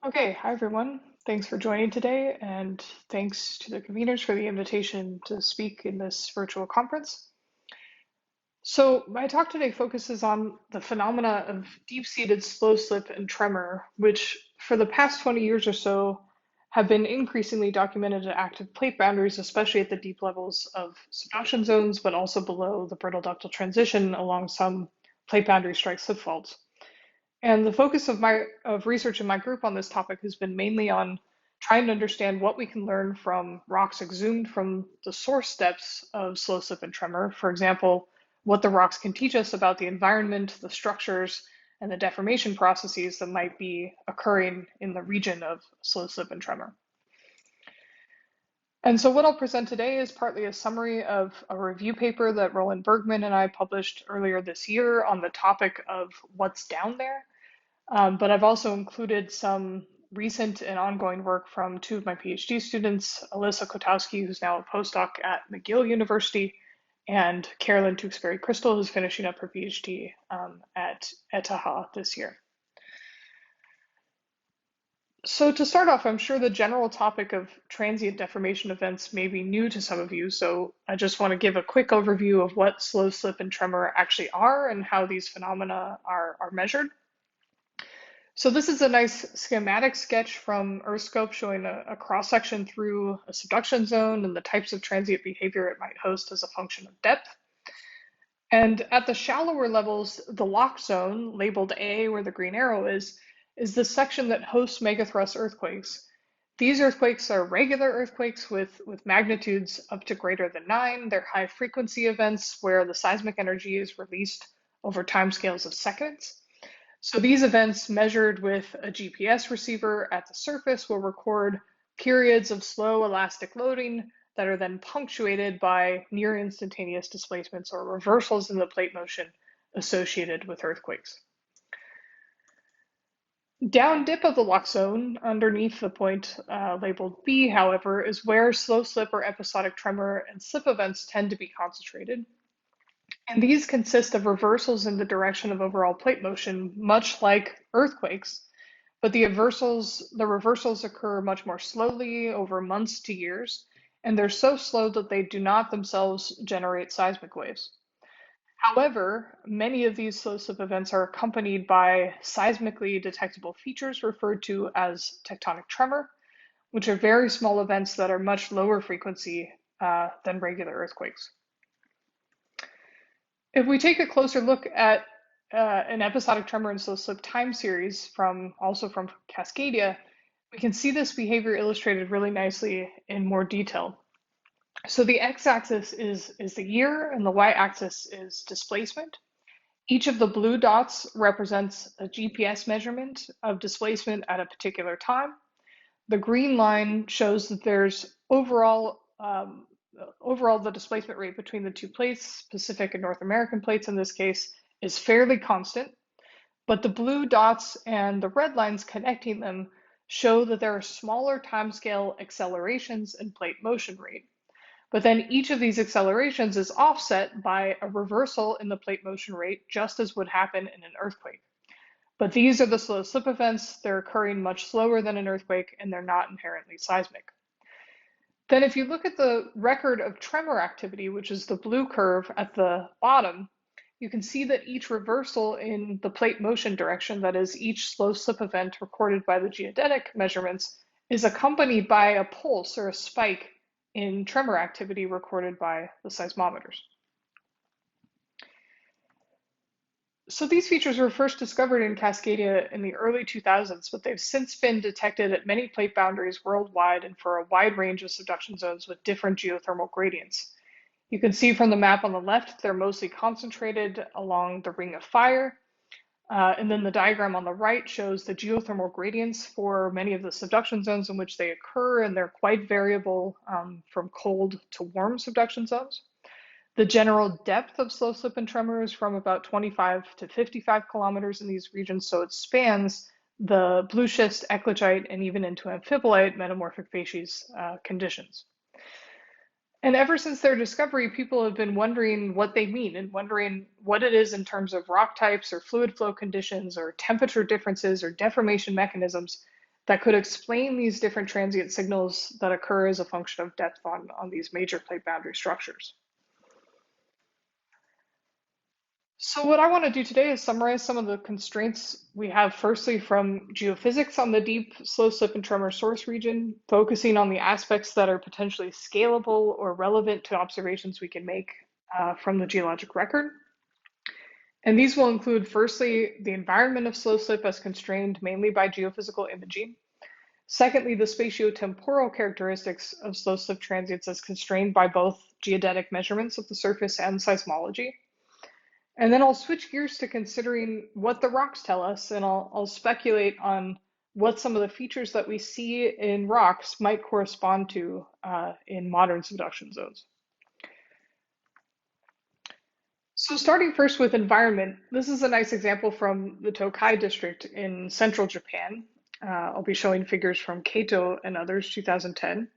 Okay, hi everyone. Thanks for joining today, and thanks to the conveners for the invitation to speak in this virtual conference. So, my talk today focuses on the phenomena of deep-seated slow slip and tremor, which for the past 20 years or so have been increasingly documented at active plate boundaries, especially at the deep levels of subduction zones, but also below the brittle ductile transition along some plate boundary strike slip faults. And the focus of research in my group on this topic has been mainly on trying to understand what we can learn from rocks exhumed from the source depths of slow slip and tremor. For example, what the rocks can teach us about the environment, the structures, and the deformation processes that might be occurring in the region of slow slip and tremor. And so what I'll present today is partly a summary of a review paper that Roland Bergman and I published earlier this year on the topic of what's down there. But I've also included some recent and ongoing work from two of my PhD students, Alyssa Kotowski, who's now a postdoc at McGill University, and Carolyn Tewksbury-Crystal, who's finishing up her PhD at Etaha this year. So to start off, I'm sure the general topic of transient deformation events may be new to some of you, so I just want to give a quick overview of what slow slip and tremor actually are and how these phenomena are measured. So this is a nice schematic sketch from EarthScope showing a cross-section through a subduction zone and the types of transient behavior it might host as a function of depth. And at the shallower levels, the lock zone, labeled A, where the green arrow is the section that hosts megathrust earthquakes. These earthquakes are regular earthquakes with magnitudes up to greater than 9. They're high frequency events where the seismic energy is released over timescales of seconds. So these events measured with a GPS receiver at the surface will record periods of slow elastic loading that are then punctuated by near instantaneous displacements or reversals in the plate motion associated with earthquakes. Down dip of the lock zone, underneath the point labeled B, however, is where slow slip or episodic tremor and slip events tend to be concentrated. And these consist of reversals in the direction of overall plate motion, much like earthquakes, but the reversals occur much more slowly over months to years, and they're so slow that they do not themselves generate seismic waves. However, many of these slow slip events are accompanied by seismically detectable features referred to as tectonic tremor, which are very small events that are much lower frequency than regular earthquakes. If we take a closer look at an episodic tremor and slow slip time series also from Cascadia, we can see this behavior illustrated really nicely in more detail. So the x-axis is the year and the y-axis is displacement. Each of the blue dots represents a GPS measurement of displacement at a particular time. The green line shows that there's overall the displacement rate between the two plates, Pacific and North American plates in this case, is fairly constant, but the blue dots and the red lines connecting them show that there are smaller timescale accelerations in plate motion rate. But then each of these accelerations is offset by a reversal in the plate motion rate, just as would happen in an earthquake. But these are the slow slip events. They're occurring much slower than an earthquake, and they're not inherently seismic. Then if you look at the record of tremor activity, which is the blue curve at the bottom, you can see that each reversal in the plate motion direction, that is each slow slip event recorded by the geodetic measurements, is accompanied by a pulse or a spike in tremor activity recorded by the seismometers. So these features were first discovered in Cascadia in the early 2000s, but they've since been detected at many plate boundaries worldwide and for a wide range of subduction zones with different geothermal gradients. You can see from the map on the left, they're mostly concentrated along the Ring of Fire. And then the diagram on the right shows the geothermal gradients for many of the subduction zones in which they occur, and they're quite variable from cold to warm subduction zones. The general depth of slow slip and tremor is from about 25 to 55 kilometers in these regions, so it spans the blue schist, eclogite, and even into amphibolite metamorphic facies conditions. And ever since their discovery, people have been wondering what they mean and wondering what it is in terms of rock types or fluid flow conditions or temperature differences or deformation mechanisms that could explain these different transient signals that occur as a function of depth on these major plate boundary structures. So what I want to do today is summarize some of the constraints we have firstly from geophysics on the deep slow slip and tremor source region, focusing on the aspects that are potentially scalable or relevant to observations we can make from the geologic record. And these will include firstly, the environment of slow slip as constrained mainly by geophysical imaging. Secondly, the spatiotemporal characteristics of slow slip transients as constrained by both geodetic measurements of the surface and seismology. And then I'll switch gears to considering what the rocks tell us, and I'll speculate on what some of the features that we see in rocks might correspond to in modern subduction zones. So starting first with environment, this is a nice example from the Tokai district in central Japan. I'll be showing figures from Kato and others, 2010.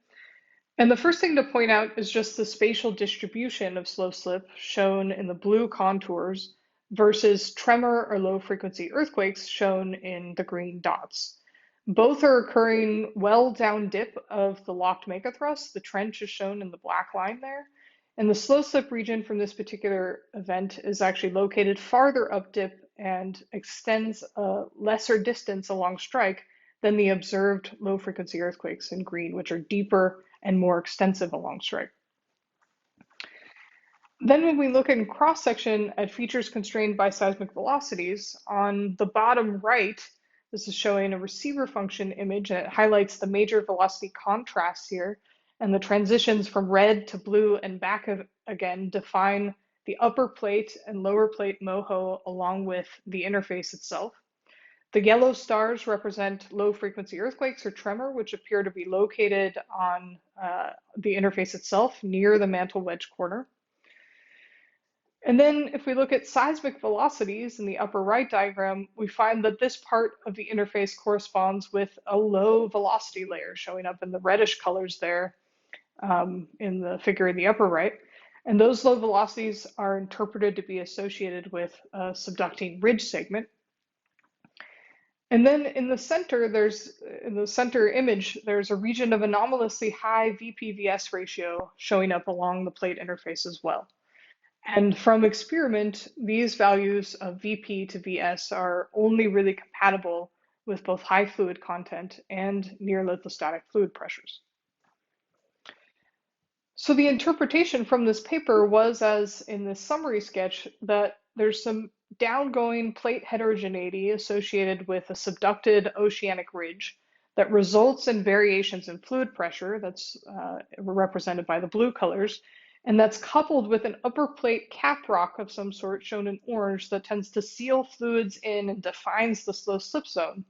And the first thing to point out is just the spatial distribution of slow slip shown in the blue contours versus tremor or low frequency earthquakes shown in the green dots. Both are occurring well down dip of the locked megathrust. The trench is shown in the black line there. And the slow slip region from this particular event is actually located farther up dip and extends a lesser distance along strike than the observed low frequency earthquakes in green, which are deeper and more extensive along strike. Then when we look in cross-section at features constrained by seismic velocities, on the bottom right, this is showing a receiver function image, and it highlights the major velocity contrasts here, and the transitions from red to blue and back again define the upper plate and lower plate moho along with the interface itself. The yellow stars represent low frequency earthquakes or tremor, which appear to be located on the interface itself near the mantle wedge corner. And then if we look at seismic velocities in the upper right diagram, we find that this part of the interface corresponds with a low velocity layer showing up in the reddish colors there in the figure in the upper right. And those low velocities are interpreted to be associated with a subducting ridge segment. And then in the center, in the center image, there's a region of anomalously high VP-VS ratio showing up along the plate interface as well. And from experiment, these values of VP to VS are only really compatible with both high fluid content and near lithostatic fluid pressures. So the interpretation from this paper was, as in this summary sketch, that there's some downgoing plate heterogeneity associated with a subducted oceanic ridge that results in variations in fluid pressure that's represented by the blue colors, and that's coupled with an upper plate cap rock of some sort shown in orange that tends to seal fluids in and defines the slow slip zone.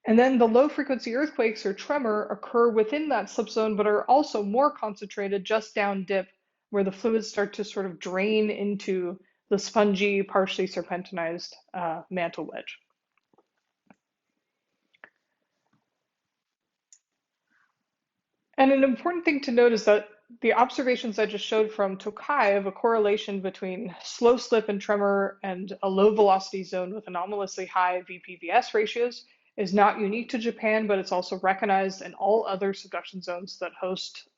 And then the low frequency earthquakes or tremor occur within that slip zone, but are also more concentrated just down dip where the fluids start to sort of drain into the spongy, partially serpentinized mantle wedge. And an important thing to note is that the observations I just showed from Tokai of a correlation between slow slip and tremor and a low velocity zone with anomalously high VP-VS ratios is not unique to Japan, but it's also recognized in all other subduction zones that host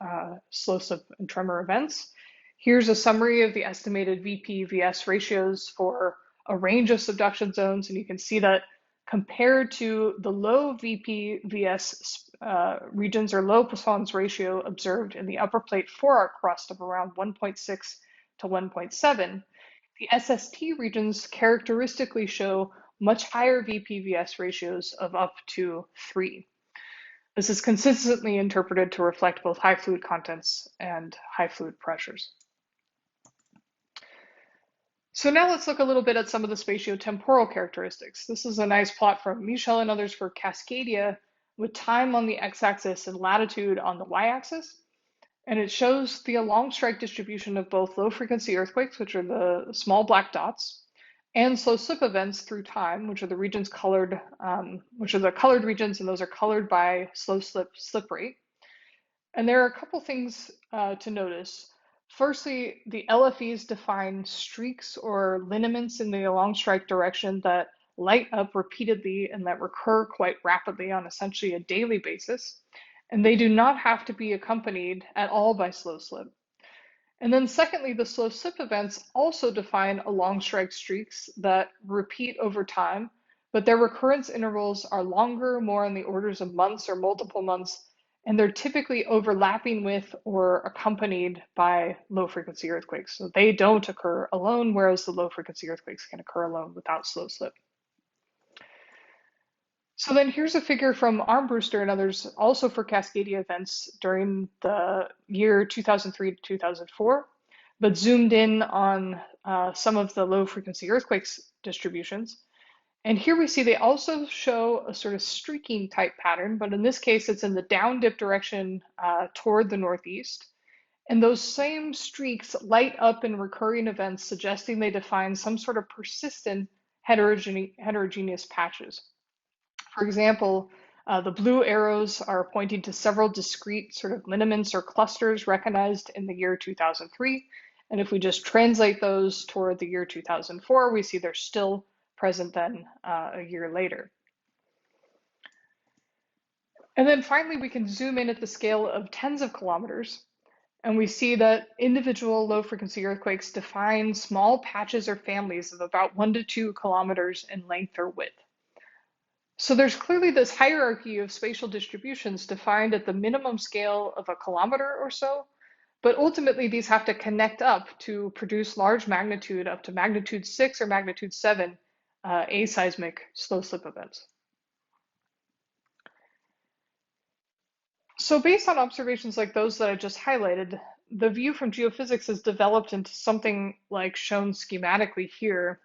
slow slip and tremor events. Here's a summary of the estimated VP-VS ratios for a range of subduction zones, and you can see that compared to the low VP-VS regions or low Poisson's ratio observed in the upper plate forearc crust of around 1.6 to 1.7, the SST regions characteristically show much higher VP-VS ratios of up to 3. This is consistently interpreted to reflect both high fluid contents and high fluid pressures. So now let's look a little bit at some of the spatiotemporal characteristics. This is a nice plot from Michel and others for Cascadia with time on the x-axis and latitude on the y-axis. And it shows the along strike distribution of both low frequency earthquakes, which are the small black dots, and slow slip events through time, which are the regions colored, which are the colored regions, and those are colored by slow slip rate. And there are a couple things to notice. Firstly, the LFEs define streaks or lineaments in the along strike direction that light up repeatedly and that recur quite rapidly on essentially a daily basis. And they do not have to be accompanied at all by slow slip. And then secondly, the slow slip events also define along strike streaks that repeat over time, but their recurrence intervals are longer, more in the orders of months or multiple months, and they're typically overlapping with or accompanied by low frequency earthquakes. So they don't occur alone, whereas the low frequency earthquakes can occur alone without slow slip. So then here's a figure from Armbruster and others, also for Cascadia events during the year 2003 to 2004, but zoomed in on some of the low frequency earthquakes distributions. And here we see they also show a sort of streaking type pattern, but in this case, it's in the down dip direction toward the northeast. And those same streaks light up in recurring events, suggesting they define some sort of persistent heterogeneous patches. For example, the blue arrows are pointing to several discrete sort of lineaments or clusters recognized in the year 2003. And if we just translate those toward the year 2004, we see they're still present then a year later. And then finally, we can zoom in at the scale of tens of kilometers. And we see that individual low frequency earthquakes define small patches or families of about 1 to 2 kilometers in length or width. So there's clearly this hierarchy of spatial distributions defined at the minimum scale of a kilometer or so, but ultimately these have to connect up to produce large magnitude up to magnitude 6 or magnitude 7 aseismic slow slip events. So based on observations like those that I just highlighted, the view from geophysics has developed into something like shown schematically here.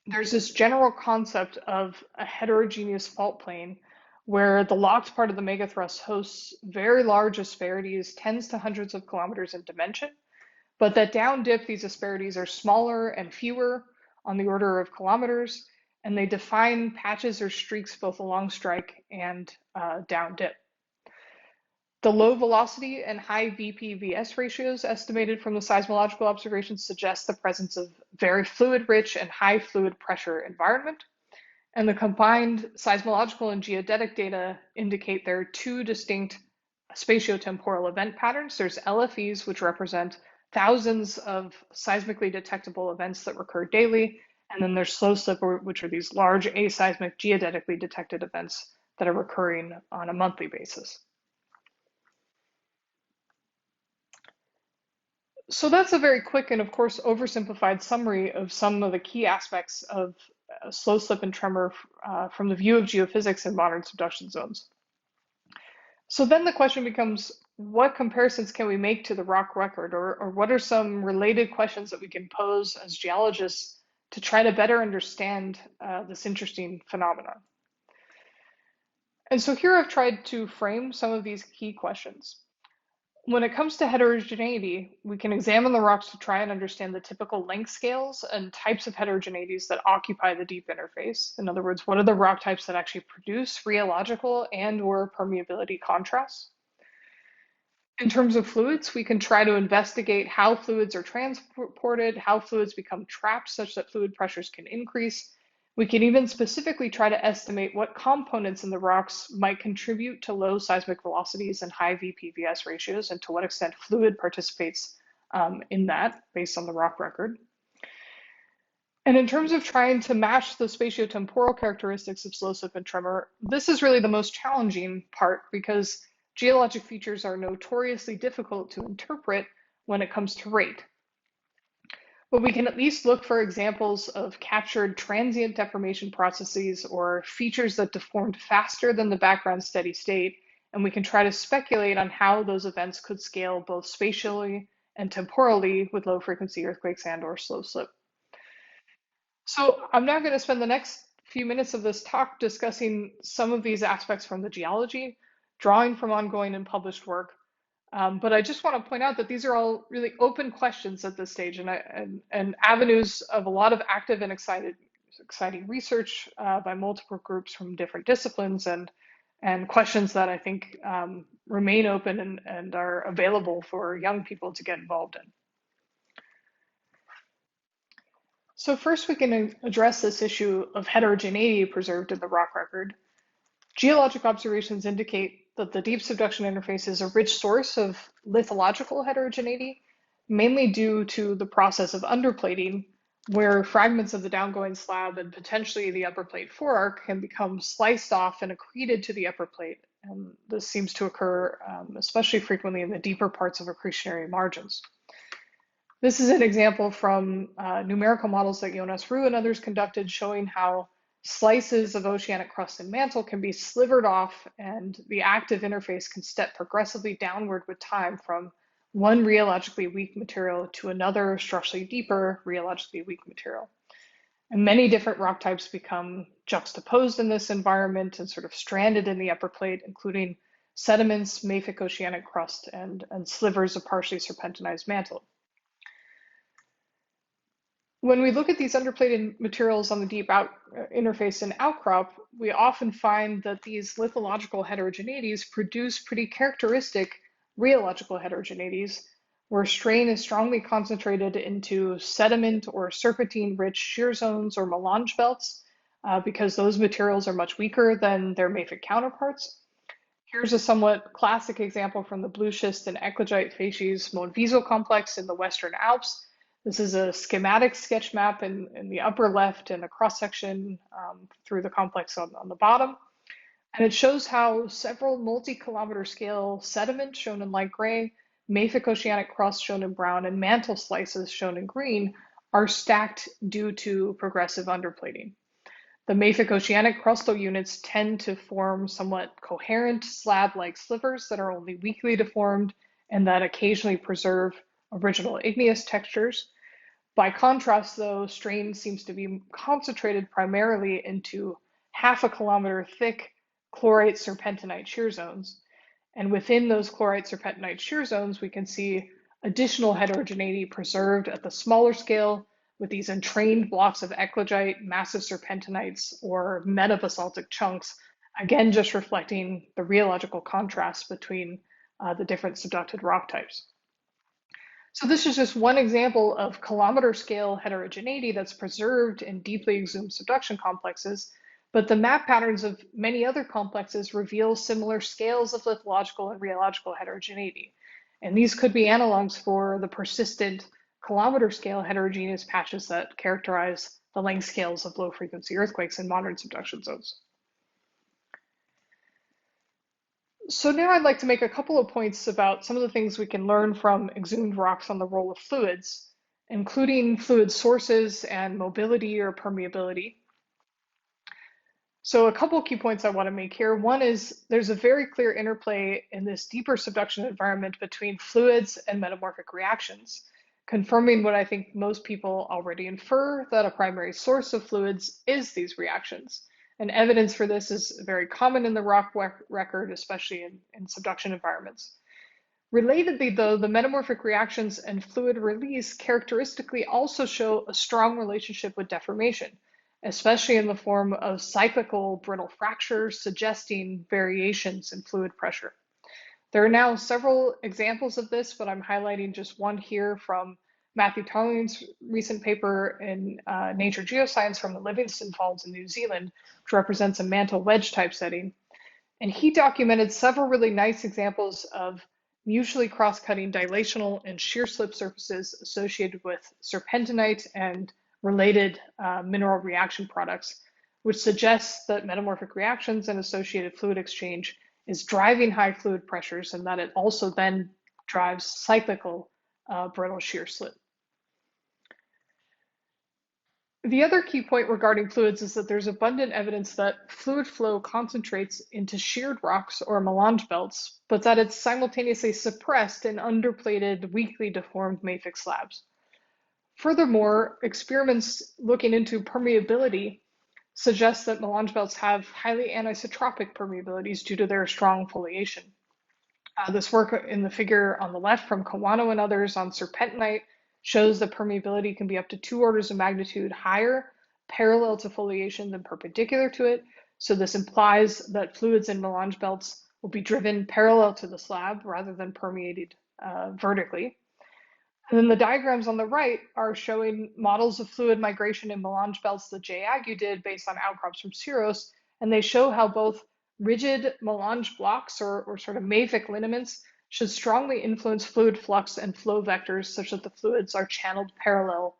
There's this general concept of a heterogeneous fault plane where the locked part of the megathrust hosts very large asperities, tens to hundreds of kilometers in dimension, but that down dip, these asperities are smaller and fewer on the order of kilometers, and they define patches or streaks both along strike and down dip. The low velocity and high VP-VS ratios estimated from the seismological observations suggest the presence of very fluid-rich and high fluid pressure environment. And the combined seismological and geodetic data indicate there are two distinct spatiotemporal event patterns. There's LFES, which represent thousands of seismically detectable events that recur daily. And then there's slow slip, which are these large aseismic geodetically detected events that are recurring on a monthly basis. So that's a very quick and, of course, oversimplified summary of some of the key aspects of slow slip and tremor from the view of geophysics in modern subduction zones. So then the question becomes, what comparisons can we make to the rock record, or what are some related questions that we can pose as geologists to try to better understand this interesting phenomenon? And so here I've tried to frame some of these key questions. When it comes to heterogeneity, we can examine the rocks to try and understand the typical length scales and types of heterogeneities that occupy the deep interface. In other words, what are the rock types that actually produce rheological and/or permeability contrasts? In terms of fluids, we can try to investigate how fluids are transported, how fluids become trapped such that fluid pressures can increase. We can even specifically try to estimate what components in the rocks might contribute to low seismic velocities and high VP-VS ratios, and to what extent fluid participates in that based on the rock record. And in terms of trying to match the spatiotemporal characteristics of slow slip and tremor, this is really the most challenging part because geologic features are notoriously difficult to interpret when it comes to rate. But we can at least look for examples of captured transient deformation processes or features that deformed faster than the background steady state, and we can try to speculate on how those events could scale both spatially and temporally with low frequency earthquakes and/or slow slip. So I'm now going to spend the next few minutes of this talk discussing some of these aspects from the geology, drawing from ongoing and published work. But I just want to point out that these are all really open questions at this stage and avenues of a lot of active and exciting research by multiple groups from different disciplines, and questions that I think remain open and are available for young people to get involved in. So first we can address this issue of heterogeneity preserved in the rock record. Geologic observations indicate that the deep subduction interface is a rich source of lithological heterogeneity, mainly due to the process of underplating, where fragments of the downgoing slab and potentially the upper plate forearc can become sliced off and accreted to the upper plate. And this seems to occur especially frequently in the deeper parts of accretionary margins. This is an example from numerical models that Jonas Rue and others conducted, showing how slices of oceanic crust and mantle can be slivered off, and the active interface can step progressively downward with time from one rheologically weak material to another structurally deeper rheologically weak material. And many different rock types become juxtaposed in this environment and sort of stranded in the upper plate, including sediments, mafic oceanic crust, and slivers of partially serpentinized mantle. When we look at these underplated materials on the deep interface and outcrop, we often find that these lithological heterogeneities produce pretty characteristic rheological heterogeneities, where strain is strongly concentrated into sediment or serpentine-rich shear zones or melange belts, because those materials are much weaker than their mafic counterparts. Here's a somewhat classic example from the blue schist and eclogite facies Monviso complex in the Western Alps. This is a schematic sketch map in the upper left and a cross-section through the complex on the bottom. And it shows how several multi-kilometer scale sediment, shown in light gray, mafic oceanic crust, shown in brown, and mantle slices, shown in green, are stacked due to progressive underplating. The mafic oceanic crustal units tend to form somewhat coherent slab-like slivers that are only weakly deformed and that occasionally preserve original igneous textures. By contrast, though, strain seems to be concentrated primarily into half a kilometer thick chlorite serpentinite shear zones. And within those chlorite serpentinite shear zones, we can see additional heterogeneity preserved at the smaller scale with these entrained blocks of eclogite, massive serpentinites, or metabasaltic chunks, again, just reflecting the rheological contrast between the different subducted rock types. So this is just one example of kilometer scale heterogeneity that's preserved in deeply exhumed subduction complexes, but the map patterns of many other complexes reveal similar scales of lithological and rheological heterogeneity. And these could be analogs for the persistent kilometer scale heterogeneous patches that characterize the length scales of low frequency earthquakes in modern subduction zones. So now I'd like to make a couple of points about some of the things we can learn from exhumed rocks on the role of fluids, including fluid sources and mobility or permeability. So a couple of key points I want to make here. One is there's a very clear interplay in this deeper subduction environment between fluids and metamorphic reactions, confirming what I think most people already infer, that a primary source of fluids is these reactions. And evidence for this is very common in the rock record, especially in subduction environments. Relatedly, though, the metamorphic reactions and fluid release characteristically also show a strong relationship with deformation, especially in the form of cyclical brittle fractures, suggesting variations in fluid pressure. There are now several examples of this, but I'm highlighting just one here from Matthew Tarling's recent paper in Nature Geoscience from the Livingston Falls in New Zealand, which represents a mantle wedge type setting. And he documented several really nice examples of mutually cross-cutting dilational and shear slip surfaces associated with serpentinite and related mineral reaction products, which suggests that metamorphic reactions and associated fluid exchange is driving high fluid pressures, and that it also then drives cyclical brittle shear slip. The other key point regarding fluids is that there's abundant evidence that fluid flow concentrates into sheared rocks or melange belts, but that it's simultaneously suppressed in underplated, weakly deformed mafic slabs. Furthermore, experiments looking into permeability suggest that melange belts have highly anisotropic permeabilities due to their strong foliation. This work in the figure on the left from Kawano and others on serpentinite shows that permeability can be up to 2 orders of magnitude higher parallel to foliation than perpendicular to it. So this implies that fluids in melange belts will be driven parallel to the slab rather than permeated vertically. And then the diagrams on the right are showing models of fluid migration in melange belts that Jay Agu did based on outcrops from cirrus, and they show how both rigid melange blocks or sort of mafic lineaments should strongly influence fluid flux and flow vectors such that the fluids are channeled parallel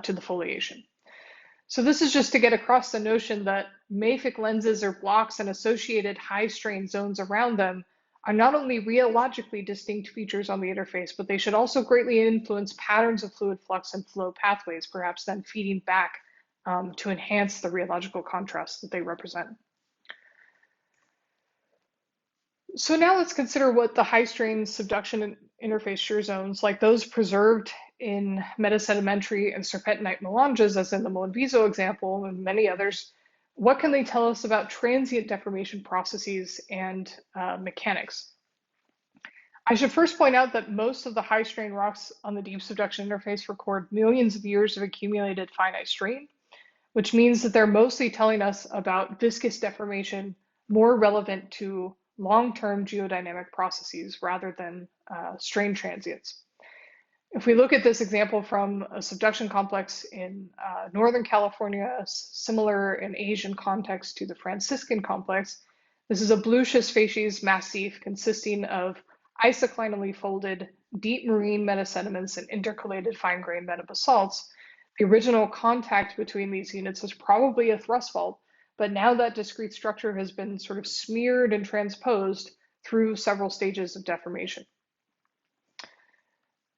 to the foliation. So this is just to get across the notion that mafic lenses or blocks and associated high strain zones around them are not only rheologically distinct features on the interface, but they should also greatly influence patterns of fluid flux and flow pathways, perhaps then feeding back to enhance the rheological contrast that they represent. So now let's consider what the high strain subduction interface shear zones, like those preserved in metasedimentary and serpentinite melanges, as in the Moenviso example and many others, what can they tell us about transient deformation processes and mechanics? I should first point out that most of the high strain rocks on the deep subduction interface record millions of years of accumulated finite strain, which means that they're mostly telling us about viscous deformation more relevant to long-term geodynamic processes rather than strain transients. If we look at this example from a subduction complex in Northern California, similar in Asian context to the Franciscan complex, this is a blue schist facies massif consisting of isoclinally folded deep marine metasediments and intercalated fine-grained metabasalts. The original contact between these units was probably a thrust fault, but now that discrete structure has been sort of smeared and transposed through several stages of deformation.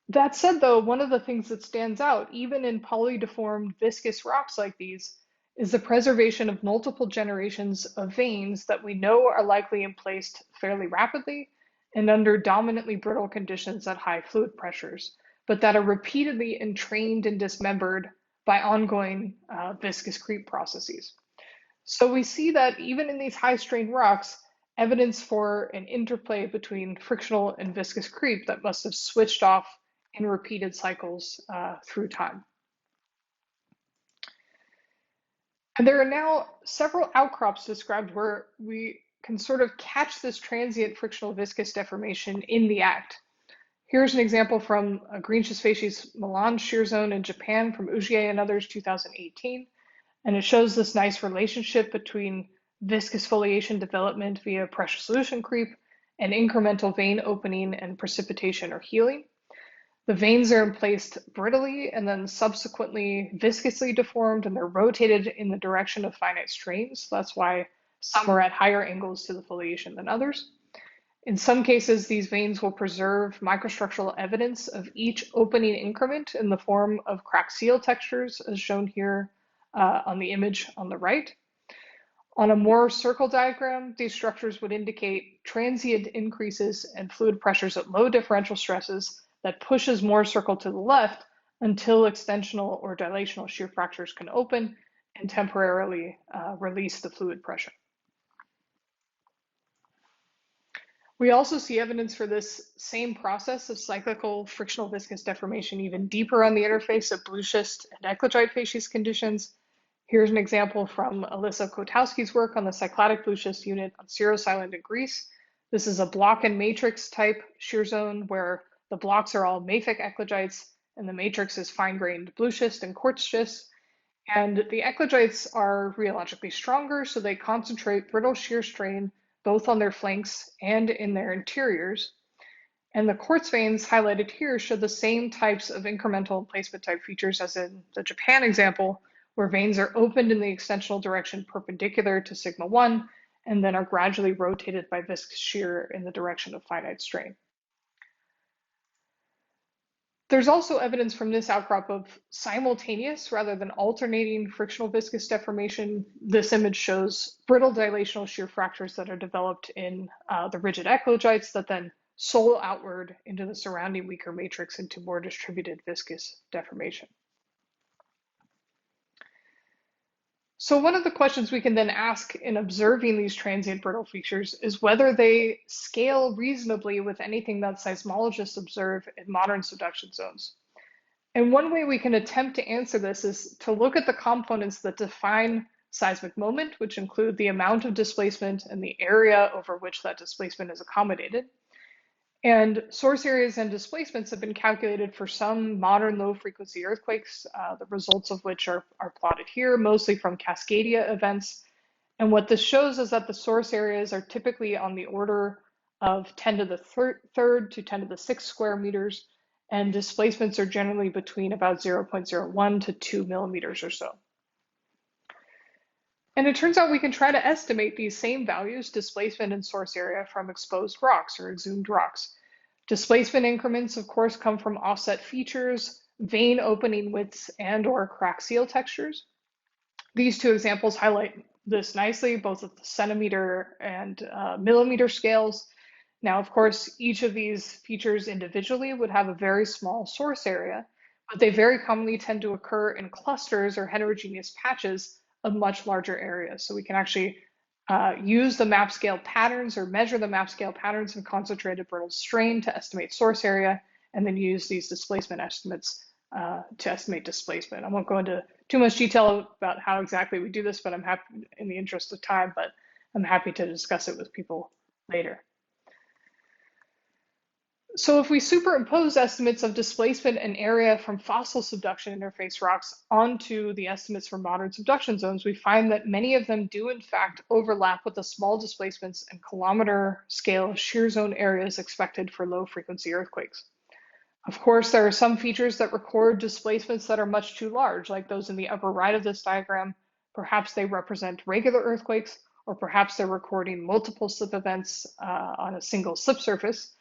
That said, though, one of the things that stands out, even in polydeformed viscous rocks like these, is the preservation of multiple generations of veins that we know are likely emplaced fairly rapidly and under dominantly brittle conditions at high fluid pressures, but that are repeatedly entrained and dismembered by ongoing viscous creep processes. So we see that even in these high strain rocks, evidence for an interplay between frictional and viscous creep that must have switched off in repeated cycles through time. And there are now several outcrops described where we can sort of catch this transient frictional viscous deformation in the act. Here's an example from a green schist facies melange shear zone in Japan from Ujier and others, 2018. And it shows this nice relationship between viscous foliation development via pressure solution creep and incremental vein opening and precipitation or healing. The veins are emplaced brittly and then subsequently viscously deformed, and they're rotated in the direction of finite strains. So that's why some are at higher angles to the foliation than others. In some cases, these veins will preserve microstructural evidence of each opening increment in the form of crack seal textures, as shown here on the image on the right. On a Moore circle diagram, these structures would indicate transient increases in fluid pressures at low differential stresses that pushes Moore circle to the left until extensional or dilational shear fractures can open and temporarily release the fluid pressure. We also see evidence for this same process of cyclical frictional viscous deformation even deeper on the interface of blue schist and eclogite facies conditions. Here's an example from Alyssa Kotowski's work on the cycladic blue schist unit on Syros Island in Greece. This is a block and matrix type shear zone where the blocks are all mafic eclogites and the matrix is fine-grained blue schist and quartz schist. And the eclogites are rheologically stronger, so they concentrate brittle shear strain both on their flanks and in their interiors. And the quartz veins highlighted here show the same types of incremental placement type features as in the Japan example, where veins are opened in the extensional direction perpendicular to sigma 1 and then are gradually rotated by viscous shear in the direction of finite strain. There's also evidence from this outcrop of simultaneous rather than alternating frictional viscous deformation. This image shows brittle dilational shear fractures that are developed in the rigid eclogites that then soil outward into the surrounding weaker matrix into more distributed viscous deformation. So one of the questions we can then ask in observing these transient brittle features is whether they scale reasonably with anything that seismologists observe in modern subduction zones. And one way we can attempt to answer this is to look at the components that define seismic moment, which include the amount of displacement and the area over which that displacement is accommodated. And source areas and displacements have been calculated for some modern low-frequency earthquakes, the results of which are plotted here, mostly from Cascadia events. And what this shows is that the source areas are typically on the order of 10 to the third to 10 to the sixth square meters, and displacements are generally between about 0.01 to 2 millimeters or so. And it turns out we can try to estimate these same values, displacement and source area, from exposed rocks or exhumed rocks. Displacement increments, of course, come from offset features, vein opening widths, and/or crack seal textures. These two examples highlight this nicely, both at the centimeter and millimeter scales. Now, of course, each of these features individually would have a very small source area, but they very commonly tend to occur in clusters or heterogeneous patches of much larger areas. So we can actually use the map scale patterns or measure the map scale patterns of concentrated brittle strain to estimate source area, and then use these displacement estimates to estimate displacement. I won't go into too much detail about how exactly we do this, but I'm happy, in the interest of time, but I'm happy to discuss it with people later. So if we superimpose estimates of displacement and area from fossil subduction interface rocks onto the estimates for modern subduction zones, we find that many of them do in fact overlap with the small displacements and kilometer scale shear zone areas expected for low frequency earthquakes. Of course, there are some features that record displacements that are much too large, like those in the upper right of this diagram. Perhaps they represent regular earthquakes, or perhaps they're recording multiple slip events on a single slip surface.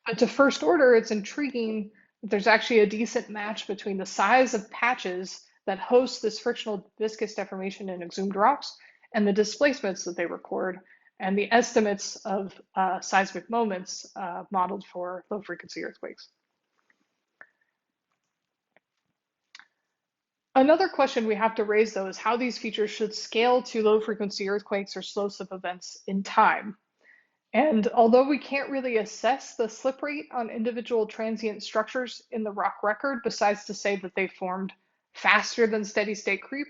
But to first order, it's intriguing that there's actually a decent match between the size of patches that host this frictional viscous deformation in exhumed rocks and the displacements that they record, and the estimates of seismic moments modeled for low frequency earthquakes. Another question we have to raise, though, is how these features should scale to low frequency earthquakes or slow slip events in time. And although we can't really assess the slip rate on individual transient structures in the rock record, besides to say that they formed faster than steady state creep,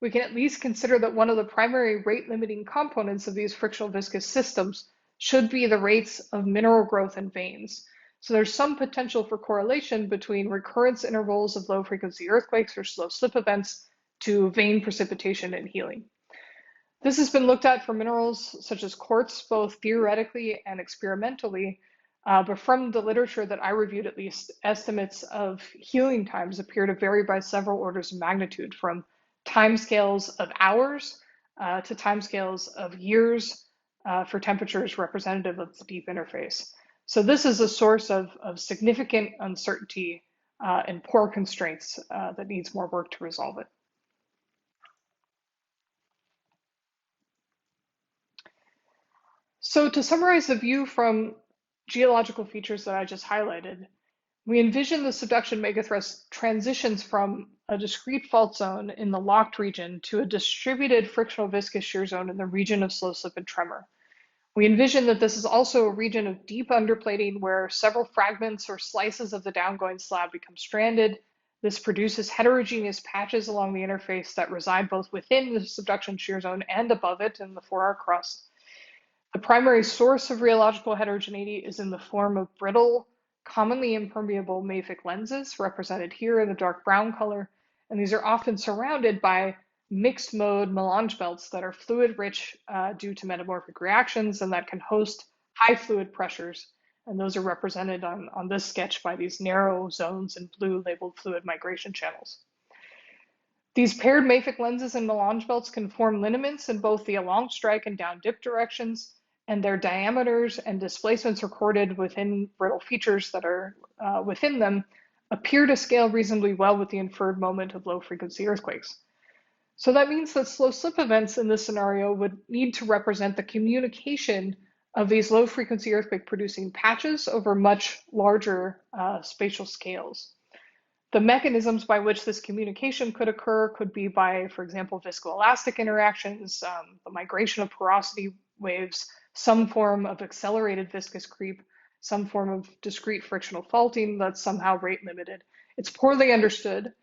we can at least consider that one of the primary rate limiting components of these frictional viscous systems should be the rates of mineral growth in veins. So there's some potential for correlation between recurrence intervals of low frequency earthquakes or slow slip events to vein precipitation and healing. This has been looked at for minerals such as quartz, both theoretically and experimentally, but from the literature that I reviewed, at least, estimates of healing times appear to vary by several orders of magnitude, from timescales of hours to timescales of years for temperatures representative of the deep interface. So this is a source of significant uncertainty and poor constraints that needs more work to resolve it. So to summarize the view from geological features that I just highlighted, we envision the subduction megathrust transitions from a discrete fault zone in the locked region to a distributed frictional viscous shear zone in the region of slow slip and tremor. We envision that this is also a region of deep underplating where several fragments or slices of the downgoing slab become stranded. This produces heterogeneous patches along the interface that reside both within the subduction shear zone and above it in the 4R crust. The primary source of rheological heterogeneity is in the form of brittle, commonly impermeable mafic lenses, represented here in the dark brown color, and these are often surrounded by mixed mode melange belts that are fluid rich due to metamorphic reactions and that can host high fluid pressures, and those are represented on this sketch by these narrow zones in blue labeled fluid migration channels. These paired mafic lenses and melange belts can form lineaments in both the along strike and down dip directions, and their diameters and displacements recorded within brittle features that are within them appear to scale reasonably well with the inferred moment of low frequency earthquakes. So that means that slow slip events in this scenario would need to represent the communication of these low frequency earthquake producing patches over much larger spatial scales. The mechanisms by which this communication could occur could be by, for example, viscoelastic interactions, the migration of porosity waves, some form of accelerated viscous creep, some form of discrete frictional faulting that's somehow rate limited. It's poorly understood,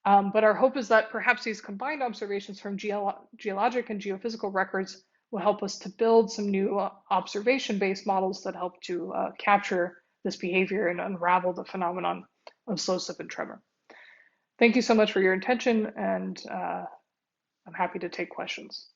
but our hope is that perhaps these combined observations from geologic and geophysical records will help us to build some new observation-based models that help to capture this behavior and unravel the phenomenon of slow slip and tremor. Thank you so much for your attention, and I'm happy to take questions.